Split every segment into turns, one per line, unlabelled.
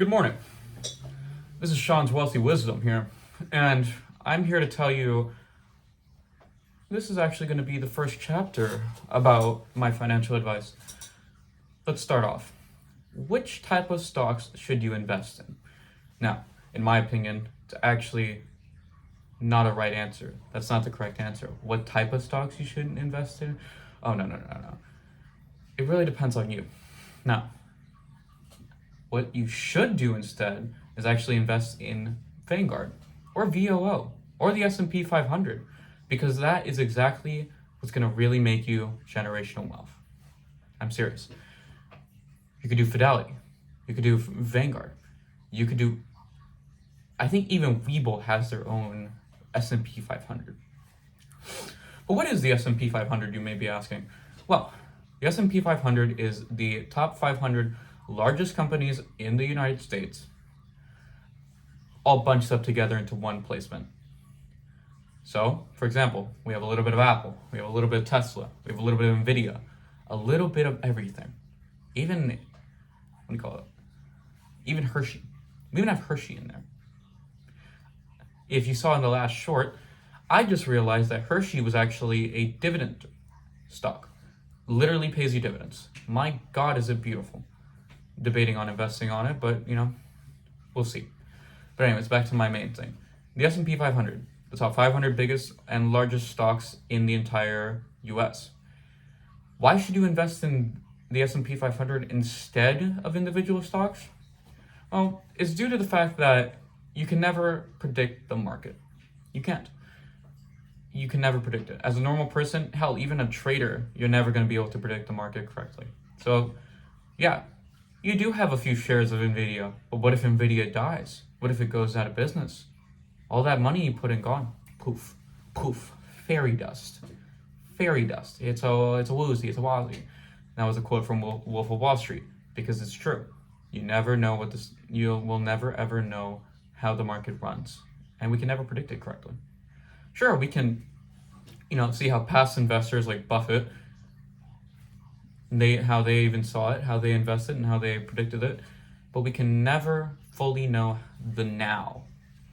Good morning. This is Sean's Wealthy Wisdom here, and I'm here to tell you this is actually going to be the first chapter about my financial advice. Let's start off. Which type of stocks should you invest in? Now, in my opinion, it's actually not a right answer. That's not the correct answer. What type of stocks you shouldn't invest in? Oh, no. It really depends on you. Now, what you should do instead is actually invest in Vanguard or VOO or the S&P 500 because that is exactly what's going to really make you generational wealth. I'm serious. You could do Fidelity. You could do Vanguard. You could do, I think even Webull has their own S&P 500. But what is the S&P 500, you may be asking? Well, the S&P 500 is the top 500 largest companies in the United States, all bunched up together into one placement. So, for example, we have a little bit of Apple, we have a little bit of Tesla, we have a little bit of Nvidia, a little bit of everything. Even, what do you call it? Even Hershey. We even have Hershey in there. If you saw in the last short, I just realized that Hershey was actually a dividend stock. Literally pays you dividends. My God, is it beautiful. Debating on investing on it, but we'll see. But anyways, back to my main thing. The S&P 500, the top 500 biggest and largest stocks in the entire US. Why should you invest in the S&P 500 instead of individual stocks? Well, it's due to the fact that you can never predict the market. You can't. You can never predict it. As a normal person, hell, even a trader, you're never going to be able to predict the market correctly. So, yeah, you do have a few shares of Nvidia, but what if Nvidia dies? What if it goes out of business? All that money you put in gone. Poof, poof, fairy dust. Fairy dust. It's a woozy, it's a wazzy. That was a quote from Wolf of Wall Street, because it's true. You never know you will never ever know how the market runs, and we can never predict it correctly. Sure, we can, see how past investors like Buffett, how they even saw it, how they invested, and how they predicted it, but we can never fully know the now.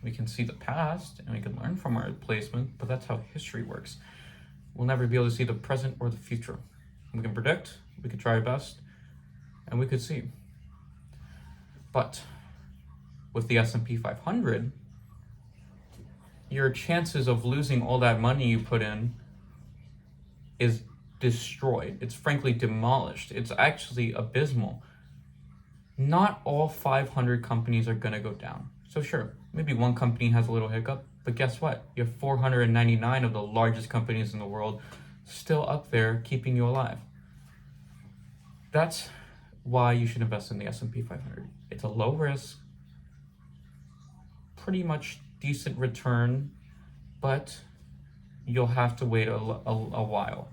We can see the past, and we can learn from our placement, but that's how history works. We'll never be able to see the present or the future. We can predict, we can try our best, and we could see. But with the S&P 500, your chances of losing all that money you put in is destroyed. It's frankly demolished. It's actually abysmal. Not all 500 companies are going to go down. So sure, maybe one company has a little hiccup, but guess what? You have 499 of the largest companies in the world still up there keeping you alive. That's why you should invest in the S&P 500. It's a low risk, pretty much decent return, but you'll have to wait a while.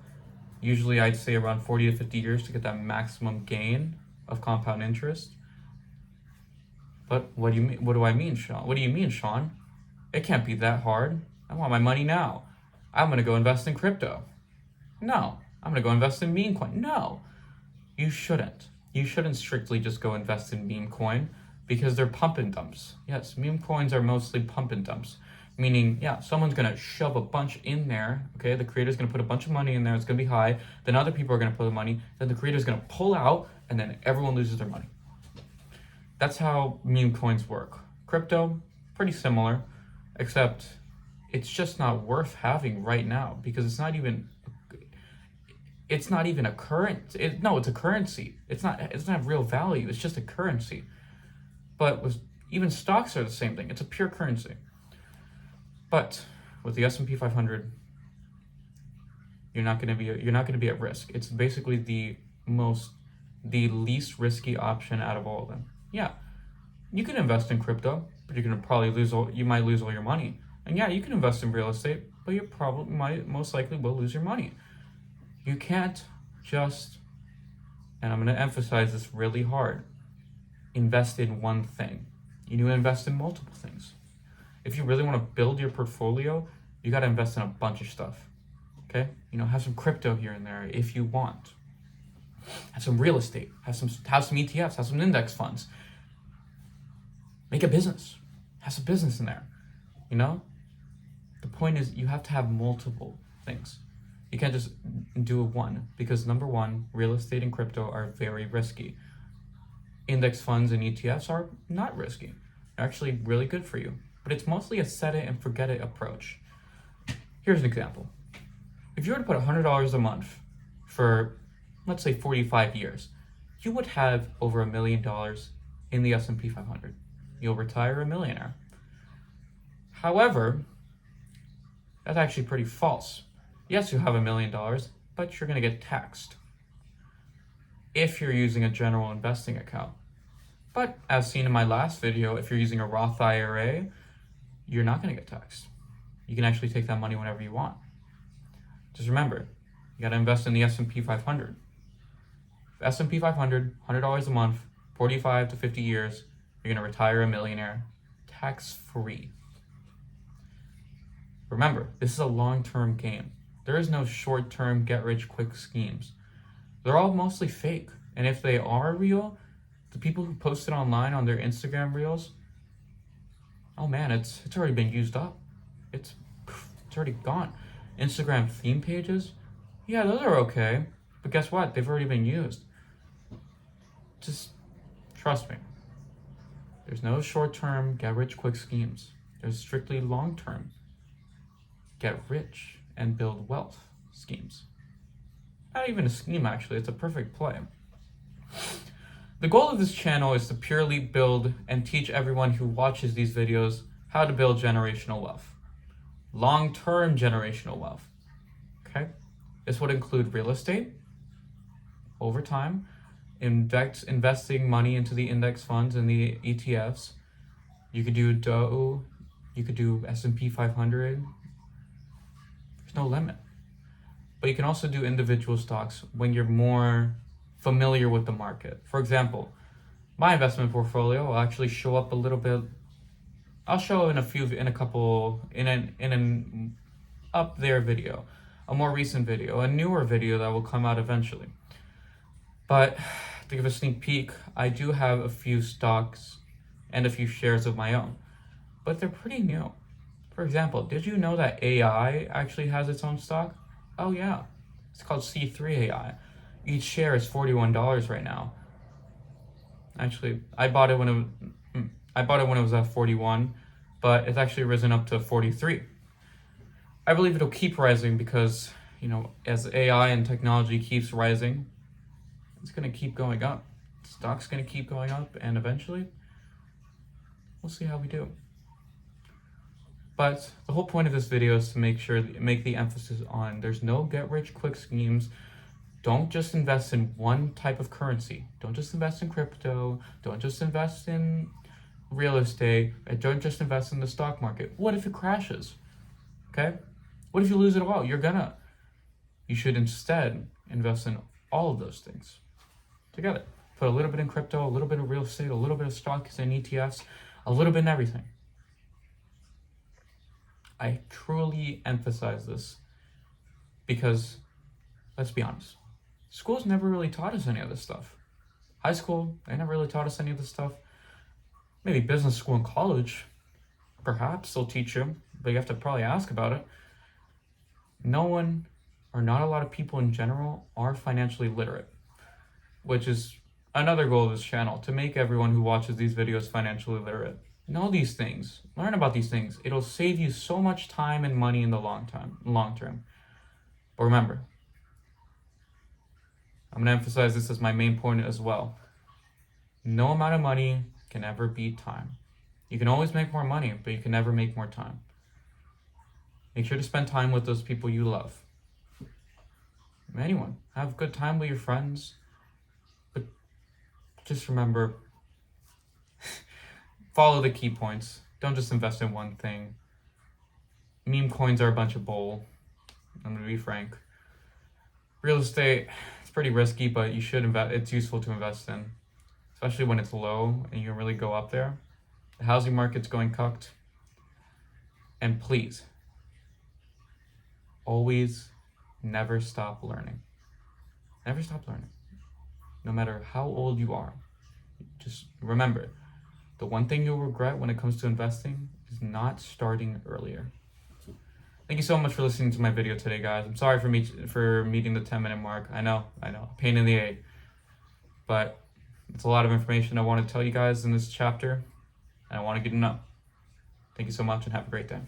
Usually I'd say around 40 to 50 years to get that maximum gain of compound interest. But what do I mean, Sean? What do you mean, Sean? It can't be that hard. I want my money now. I'm going to go invest in crypto. No. I'm going to go invest in meme coin. No. You shouldn't. You shouldn't strictly just go invest in meme coin because they're pump and dumps. Yes, meme coins are mostly pump and dumps. Meaning, someone's going to shove a bunch in there, okay? The creator's going to put a bunch of money in there. It's going to be high. Then other people are going to put the money. Then the creator's going to pull out, and then everyone loses their money. That's how meme coins work. Crypto, pretty similar, except it's just not worth having right now because it's not even a currency. It's a currency. It doesn't have real value. It's just a currency. But even stocks are the same thing. It's a pure currency. But with the S&P 500, you're not going to be at risk. It's basically the least risky option out of all of them. Yeah, you can invest in crypto, but you're going to probably you might lose all your money. And yeah, you can invest in real estate, but you most likely will lose your money. You can't just, and I'm going to emphasize this really hard, invest in one thing. You need to invest in multiple things. If you really want to build your portfolio, you got to invest in a bunch of stuff. Okay? Have some crypto here and there if you want. Have some real estate. Have some ETFs. Have some index funds. Make a business. Have some business in there. You know? The point is you have to have multiple things. You can't just do one because number one, real estate and crypto are very risky. Index funds and ETFs are not risky. They're actually really good for you. But it's mostly a set it and forget it approach. Here's an example. If you were to put $100 a month for, let's say, 45 years, you would have over $1 million in the S&P 500. You'll retire a millionaire. However, that's actually pretty false. Yes, you have $1 million, but you're going to get taxed if you're using a general investing account. But as seen in my last video, if you're using a Roth IRA, you're not going to get taxed. You can actually take that money whenever you want. Just remember, you got to invest in the S&P 500. S&P 500, $100 a month, 45 to 50 years, you're going to retire a millionaire, tax-free. Remember, this is a long-term game. There is no short-term get-rich-quick schemes. They're all mostly fake. And if they are real, the people who post it online on their Instagram reels, oh man, it's already been used up. It's already gone. Instagram theme pages, yeah, those are okay. But guess what? They've already been used. Just trust me. There's no short-term get-rich-quick schemes. There's strictly long-term get rich and build wealth schemes. Not even a scheme, actually. It's a perfect play. The goal of this channel is to purely build and teach everyone who watches these videos how to build generational wealth. Long-term generational wealth. Okay? This would include real estate, over time, investing money into the index funds and the ETFs. You could do Dow, you could do S&P 500. There's no limit. But you can also do individual stocks when you're more familiar with the market. For example, my investment portfolio will actually show up a little bit. I'll show in an up there video, a more recent video, a newer video that will come out eventually. But to give a sneak peek, I do have a few stocks and a few shares of my own, but they're pretty new. For example, did you know that AI actually has its own stock? Oh yeah, it's called C3 AI. Each share is $41 right now. Actually, I bought it when it was at 41, but it's actually risen up to 43. I believe it'll keep rising because, as AI and technology keeps rising, it's going to keep going up. Stock's going to keep going up, and eventually, we'll see how we do. But the whole point of this video is to make the emphasis on there's no get-rich-quick schemes. Don't just invest in one type of currency. Don't just invest in crypto. Don't just invest in real estate. And don't just invest in the stock market. What if it crashes? Okay? What if you lose it all? You should instead invest in all of those things together. Put a little bit in crypto, a little bit of real estate, a little bit of stocks and ETFs, a little bit in everything. I truly emphasize this because, let's be honest, schools never really taught us any of this stuff. High school, they never really taught us any of this stuff. Maybe business school and college, perhaps they'll teach you, but you have to probably ask about it. No one, or not a lot of people in general, are financially literate, which is another goal of this channel, to make everyone who watches these videos financially literate. Know these things. Learn about these things. It'll save you so much time and money in the long term. But remember, I'm going to emphasize this as my main point as well. No amount of money can ever beat time. You can always make more money, but you can never make more time. Make sure to spend time with those people you love. Anyone. Have a good time with your friends. But just remember, follow the key points. Don't just invest in one thing. Meme coins are a bunch of bull. I'm going to be frank. Real estate, it's pretty risky, but you should invest. It's useful to invest in, especially when it's low and you can really go up there. The housing market's going cucked. And please, always never stop learning. Never stop learning. No matter how old you are. Just remember, The one thing you'll regret when it comes to investing is not starting earlier. Thank you so much for listening to my video today, guys. I'm sorry for meeting the 10-minute mark. I know, pain in the A. But it's a lot of information I want to tell you guys in this chapter, and I want to get to know. Thank you so much, and have a great day.